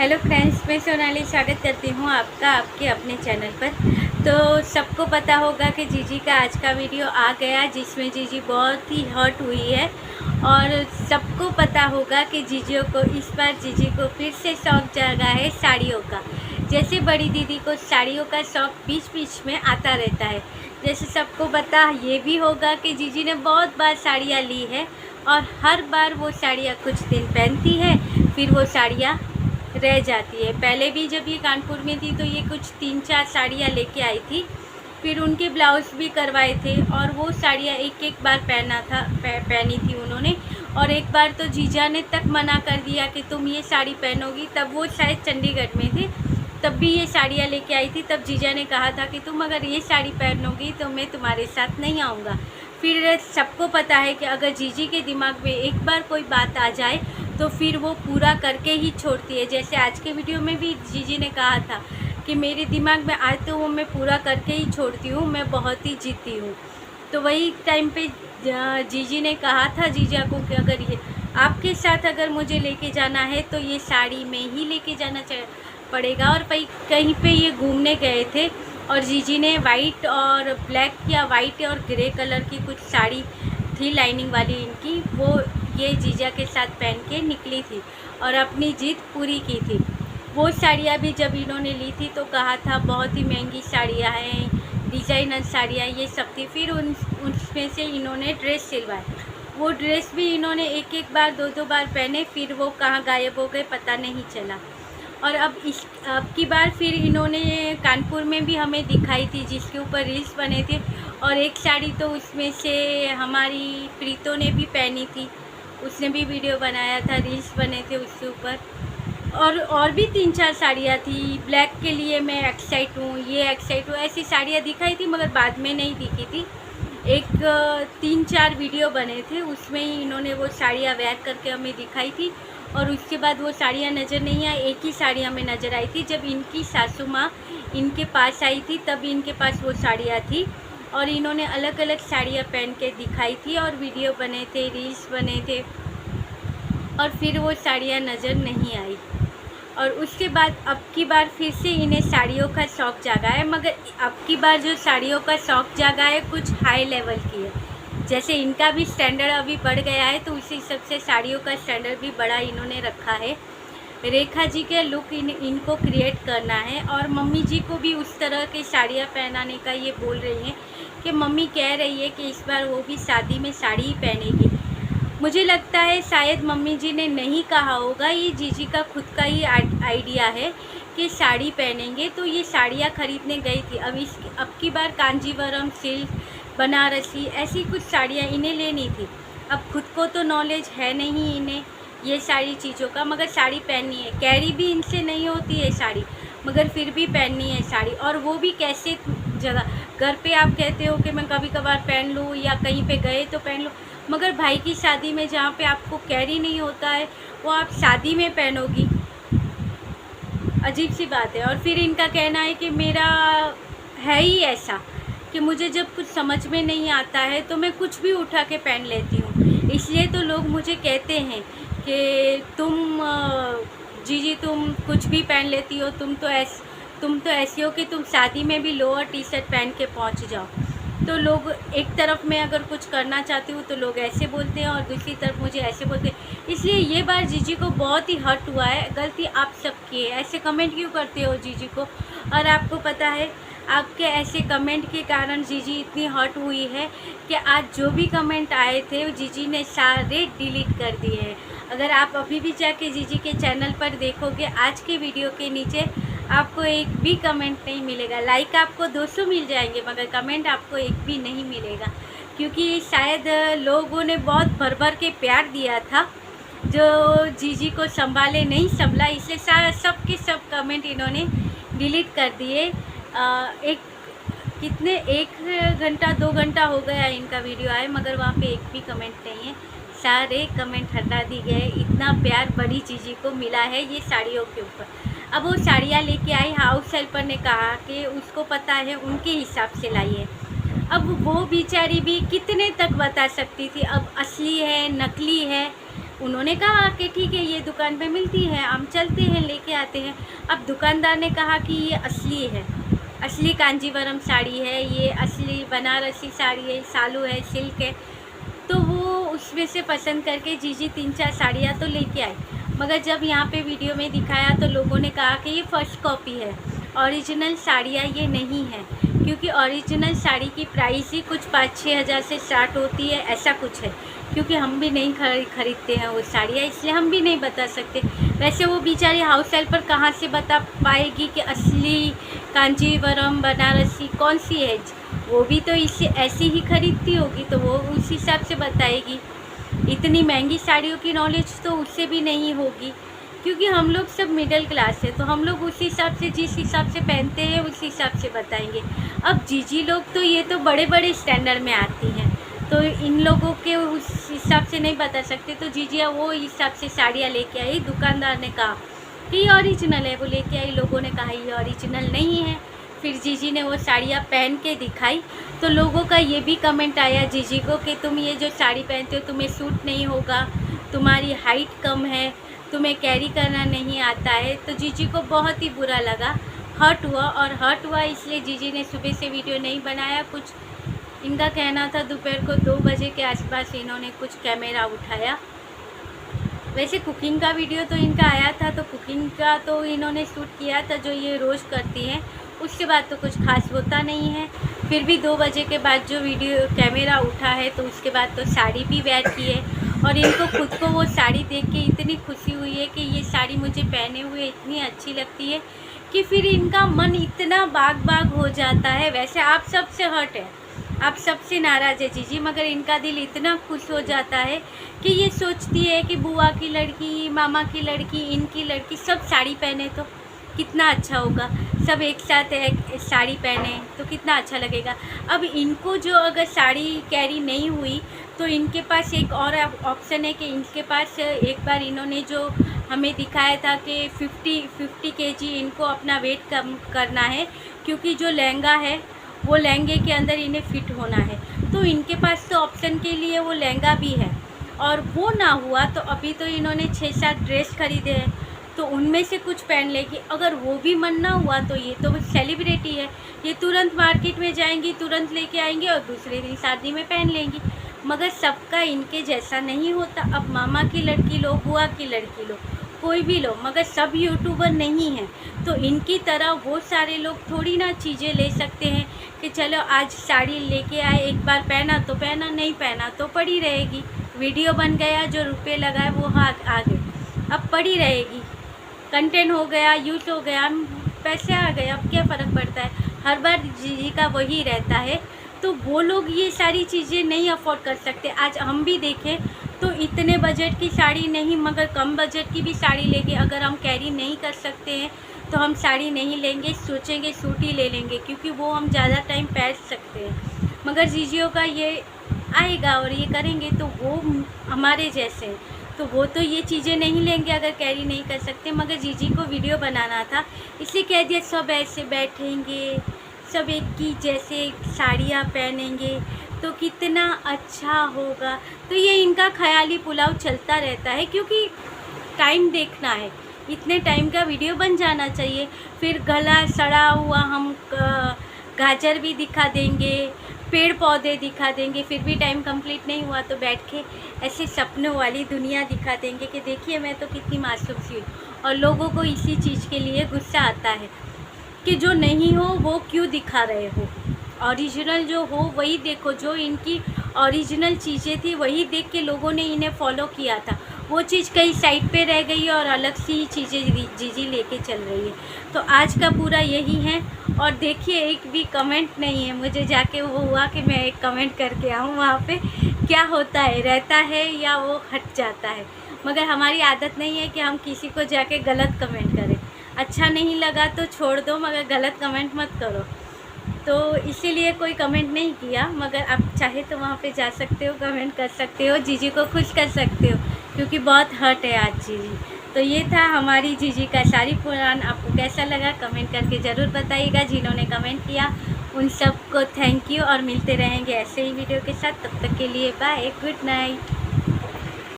Hello friends, मैं सोनाली स्वागत करती हूँ आपका आपके अपने चैनल पर। तो सबको पता होगा कि जीजी का आज का वीडियो आ गया जिसमें जीजी बहुत ही हर्ट हुई है। और सबको पता होगा कि जीजियों को इस बार जीजी को फिर से शौक़ जागा है साड़ियों का। जैसे बड़ी दीदी को साड़ियों का शौक़ बीच बीच में आता रहता है, जैसे सबको पता ये भी होगा कि जीजी ने बहुत बार साड़ियाँ ली है और हर बार वो साड़ियाँ कुछ दिन पहनती है, फिर वो साड़ियाँ रह जाती है। पहले भी जब ये कानपुर में थी तो ये कुछ 3-4 साड़ियाँ लेके आई थी, फिर उनके ब्लाउज़ भी करवाए थे और वो साड़ियाँ एक एक बार पहनी थी उन्होंने। और एक बार तो जीजा ने तक मना कर दिया कि तुम ये साड़ी पहनोगी, तब वो शायद चंडीगढ़ में थे, तब भी ये साड़ियाँ लेके आई थी। तब जीजा ने कहा था कि तुम अगर ये साड़ी पहनोगी तो मैं तुम्हारे साथ नहीं आऊँगा। फिर सबको पता है कि अगर जीजी के दिमाग में एक बार कोई बात आ जाए तो फिर वो पूरा करके ही छोड़ती है। जैसे आज के वीडियो में भी जीजी ने कहा था कि मेरे दिमाग में आए तो वो मैं पूरा करके ही छोड़ती हूँ, मैं बहुत ही जिद्दी हूँ। तो वही टाइम पे जीजी ने कहा था जीजा को कि अगर ये आपके साथ अगर मुझे लेके जाना है तो ये साड़ी में ही लेके जाना पड़ेगा। और कहीं पे ये घूमने गए थे और जीजी ने वाइट और ब्लैक या वाइट और ग्रे कलर की कुछ साड़ी थी लाइनिंग वाली इनकी, वो ये जीजा के साथ पहन के निकली थी और अपनी जिद पूरी की थी। वो साड़ियाँ भी जब इन्होंने ली थी तो कहा था बहुत ही महंगी साड़ियाँ हैं, डिज़ाइनर साड़ियाँ ये सब थी। फिर उसमें से इन्होंने ड्रेस सिलवाए, वो ड्रेस भी इन्होंने एक एक बार दो बार पहने, फिर वो कहाँ गायब हो गए पता नहीं चला। और अब की बार फिर इन्होंने कानपुर में भी हमें दिखाई थी जिसके ऊपर रील्स बने थे। और एक साड़ी तो उसमें से हमारी प्रीतो ने भी पहनी थी, उसने भी वीडियो बनाया था, रील्स बने थे उसके ऊपर। और भी 3-4 साड़ियाँ थी। ब्लैक के लिए मैं एक्साइट हूँ, ये एक्साइट हूँ, ऐसी साड़ियाँ दिखाई थी मगर बाद में नहीं दिखी थी। एक 3-4 वीडियो बने थे उसमें ही इन्होंने वो साड़ियाँ वेयर करके हमें दिखाई थी और उसके बाद वो साड़ियाँ नज़र नहीं आई। एक ही साड़ी हमें नज़र आई थी जब इनकी सासू माँ इनके पास आई थी, तब इनके पास वो साड़ियाँ थी और इन्होंने अलग अलग साड़ियाँ पहन के दिखाई थी और वीडियो बने थे, रील्स बने थे और फिर वो साड़ियाँ नज़र नहीं आई। और उसके बाद अब की बार फिर से इन्हें साड़ियों का शौक़ जागा है, मगर अब की बार जो साड़ियों का शौक़ जागा है कुछ हाई लेवल की है। जैसे इनका भी स्टैंडर्ड अभी बढ़ गया है तो उसी हिसाब से साड़ियों का स्टैंडर्ड भी बड़ा इन्होंने रखा है। रेखा जी के लुक इनको क्रिएट करना है और मम्मी जी को भी उस तरह की साड़ियाँ पहनाने का ये बोल रही हैं कि मम्मी कह रही है कि इस बार वो भी शादी में साड़ी ही पहनेगी। मुझे लगता है शायद मम्मी जी ने नहीं कहा होगा, ये जीजी का खुद का ही आइडिया है कि साड़ी पहनेंगे, तो ये साड़ियाँ ख़रीदने गई थी। अब की बार कांजीवरम, सिल्क, बनारसी ऐसी कुछ साड़ियाँ इन्हें लेनी थी। अब खुद को तो नॉलेज है नहीं इन्हें ये सारी चीज़ों का, मगर साड़ी पहननी है। कैरी भी इनसे नहीं होती है साड़ी, मगर फिर भी पहननी है साड़ी। और वो भी कैसे जगह, घर पे आप कहते हो कि मैं कभी कभार पहन लूँ या कहीं पे गए तो पहन लूँ, मगर भाई की शादी में जहाँ पे आपको कैरी नहीं होता है वो आप शादी में पहनोगी, अजीब सी बात है। और फिर इनका कहना है कि मेरा है ही ऐसा कि मुझे जब कुछ समझ में नहीं आता है तो मैं कुछ भी उठा के पहन लेती हूँ, इसलिए तो लोग मुझे कहते हैं कि जीजी तुम कुछ भी पहन लेती हो, तुम तो ऐसी हो कि तुम शादी में भी लोअर टी शर्ट पहन के पहुँच जाओ। तो लोग एक तरफ मैं अगर कुछ करना चाहती हूँ तो लोग ऐसे बोलते हैं और दूसरी तरफ मुझे ऐसे बोलते हैं। इसलिए ये बार जीजी को बहुत ही हर्ट हुआ है। गलती आप सबकी है, ऐसे कमेंट क्यों करते हो जीजी को। और आपको पता है आपके ऐसे कमेंट के कारण जीजी इतनी हर्ट हुई है कि आज जो भी कमेंट आए थे वो जीजी ने सारे डिलीट कर दिए हैं। अगर आप अभी भी जाके जीजी के चैनल पर देखोगे, आज के वीडियो के नीचे आपको एक भी कमेंट नहीं मिलेगा। लाइक आपको 200 मिल जाएंगे मगर कमेंट आपको एक भी नहीं मिलेगा, क्योंकि शायद लोगों ने बहुत भर भर के प्यार दिया था जो जीजी को संभाले नहीं संभला, इसलिए सब के सब कमेंट इन्होंने डिलीट कर दिए। एक घंटा 2 घंटा हो गया इनका वीडियो आए मगर वहाँ पे एक भी कमेंट नहीं है, सारे कमेंट हटा दिए गए। इतना प्यार बड़ी जीजी को मिला है ये साड़ियों के ऊपर। अब वो साड़ियाँ लेके आई, हाउस हेल्पर ने कहा कि उसको पता है उनके हिसाब से लाई है। अब वो बेचारी भी कितने तक बता सकती थी, अब असली है नकली है उन्होंने कहा कि ठीक है ये दुकान पे मिलती है, हम चलते हैं लेके आते हैं। अब दुकानदार ने कहा कि ये असली है, असली कांजीवरम साड़ी है, ये असली बनारसी साड़ी है, सालू है, सिल्क है। तो वो उसमें से पसंद करके जीजी 3-4 साड़ियाँ तो लेके आई, मगर जब यहाँ पे वीडियो में दिखाया तो लोगों ने कहा कि ये फर्स्ट कॉपी है, ओरिजिनल साड़ियाँ ये नहीं है, क्योंकि ओरिजिनल साड़ी की प्राइस ही कुछ 5-6 हज़ार से स्टार्ट होती है, ऐसा कुछ है। क्योंकि हम भी नहीं खरीदते हैं वो साड़ियाँ, इसलिए हम भी नहीं बता सकते। वैसे वो बेचारी हाउस हेल्पर कहाँ से बता पाएगी कि असली कांजीवरम बनारसी कौन सी है। वो भी तो इसे ऐसी ही खरीदती होगी, तो वो उस हिसाब से बताएगी। इतनी महंगी साड़ियों की नॉलेज तो उससे भी नहीं होगी, क्योंकि हम लोग सब मिडिल क्लास है, तो हम लोग उस हिसाब से, जिस हिसाब से पहनते हैं उस हिसाब से बताएंगे। अब जीजी लोग तो ये तो बड़े बड़े स्टैंडर्ड में आती हैं, तो इन लोगों के उस हिसाब से नहीं बता सकते। तो जीजिया वो हिसाब से साड़ियाँ लेके आई। दुकानदार ने कहा कि ये ओरिजिनल है, वो लेके आई। लोगों ने कहा ये ओरिजिनल नहीं है। फिर जीजी ने वो साड़ियाँ पहन के दिखाई, तो लोगों का ये भी कमेंट आया जीजी को कि तुम ये जो साड़ी पहनते हो तुम्हें सूट नहीं होगा, तुम्हारी हाइट कम है, तुम्हें कैरी करना नहीं आता है। तो जीजी को बहुत ही बुरा लगा, हर्ट हुआ। और हर्ट हुआ इसलिए जीजी ने सुबह से वीडियो नहीं बनाया। कुछ इनका कहना था दोपहर को 2 बजे के आसपास इन्होंने कुछ कैमरा उठाया। वैसे कुकिंग का वीडियो तो इनका आया था, तो कुकिंग का तो इन्होंने शूट किया था जो ये रोज़ करती हैं। उसके बाद तो कुछ खास होता नहीं है। फिर भी 2 बजे के बाद जो वीडियो कैमरा उठा है, तो उसके बाद तो साड़ी भी वेयर की है। और इनको खुद को वो साड़ी देख के इतनी खुशी हुई है कि ये साड़ी मुझे पहने हुए इतनी अच्छी लगती है कि फिर इनका मन इतना बाग बाग हो जाता है। वैसे आप सबसे हर्ट है, आप सबसे नाराज़ है जीजी, मगर इनका दिल इतना खुश हो जाता है कि ये सोचती है कि बुआ की लड़की, मामा की लड़की, इनकी लड़की सब साड़ी पहने तो कितना अच्छा होगा। सब एक साथ एक साड़ी पहने तो कितना अच्छा लगेगा। अब इनको जो अगर साड़ी कैरी नहीं हुई तो इनके पास एक और ऑप्शन है कि इनके पास एक बार इन्होंने जो हमें दिखाया था कि 50 केजी इनको अपना वेट कम करना है, क्योंकि जो लहंगा है वो लहंगे के अंदर इन्हें फिट होना है। तो इनके पास तो ऑप्शन के लिए वो लहंगा भी है, और वो ना हुआ तो अभी तो इन्होंने 6-7 ड्रेस खरीदे हैं, तो उनमें से कुछ पहन लेगी। अगर वो भी मन ना हुआ तो ये तो सेलिब्रिटी है, ये तुरंत मार्केट में जाएंगी, तुरंत लेके आएंगी और दूसरे दिन शादी में पहन लेंगी। मगर सबका इनके जैसा नहीं होता। अब मामा की लड़की लो, बुआ की लड़की लो, कोई भी लो, मगर सब यूट्यूबर नहीं हैं। तो इनकी तरह वो सारे लोग थोड़ी ना चीज़ें ले सकते हैं कि चलो आज साड़ी लेके आए, एक बार पहना तो पहना, नहीं पहना तो पड़ी रहेगी। वीडियो बन गया, जो रुपए लगाए वो आ गए, अब पड़ी रहेगी। कंटेंट हो गया, यूज़ हो गया, पैसे आ गए, अब क्या फ़र्क पड़ता है। हर बार जीजी का वही रहता है। तो वो लोग ये सारी चीज़ें नहीं अफोर्ड कर सकते। आज हम भी देखें तो इतने बजट की साड़ी नहीं, मगर कम बजट की भी साड़ी लेंगे। अगर हम कैरी नहीं कर सकते हैं तो हम साड़ी नहीं लेंगे, सोचेंगे सूट ही ले लेंगे, क्योंकि वो हम ज़्यादा टाइम पहन सकते हैं। मगर जीजियों का ये आएगा और ये करेंगे तो वो हमारे जैसे हैं, तो वो तो ये चीज़ें नहीं लेंगे अगर कैरी नहीं कर सकते। मगर जीजी को वीडियो बनाना था, इसलिए कह दिया सब ऐसे बैठेंगे, सब एक की जैसे साड़ियाँ पहनेंगे तो कितना अच्छा होगा। तो ये इनका ख्याली पुलाव चलता रहता है, क्योंकि टाइम देखना है, इतने टाइम का वीडियो बन जाना चाहिए। फिर गला सड़ा हुआ हम गाजर भी दिखा देंगे, पेड़ पौधे दिखा देंगे, फिर भी टाइम कंप्लीट नहीं हुआ तो बैठ के ऐसे सपनों वाली दुनिया दिखा देंगे कि देखिए मैं तो कितनी मासूम सी हूँ। और लोगों को इसी चीज़ के लिए गुस्सा आता है कि जो नहीं हो वो क्यों दिखा रहे हो। ओरिजिनल जो हो वही देखो, जो इनकी ओरिजिनल चीज़ें थी वही देख के लोगों ने इन्हें फॉलो किया था। वो चीज़ कहीं साइड पे रह गई और अलग सी चीज़ें जीजी लेके चल रही है। तो आज का पूरा यही है। और देखिए एक भी कमेंट नहीं है, मुझे जाके वो हुआ कि मैं एक कमेंट करके आऊँ वहाँ पे क्या होता है, रहता है या वो हट जाता है। मगर हमारी आदत नहीं है कि हम किसी को जाके गलत कमेंट करें। अच्छा नहीं लगा तो छोड़ दो, मगर गलत कमेंट मत करो। तो इसीलिए कोई कमेंट नहीं किया, मगर आप चाहे तो वहाँ पे जा सकते हो, कमेंट कर सकते हो, जीजी को खुश कर सकते हो, क्योंकि बहुत हर्ट है आज जीजी। तो ये था हमारी जीजी का साड़ी पुराण। आपको कैसा लगा कमेंट करके ज़रूर बताइएगा। जिन्होंने कमेंट किया उन सबको थैंक यू, और मिलते रहेंगे ऐसे ही वीडियो के साथ। तब तक के लिए बाय, गुड नाइट।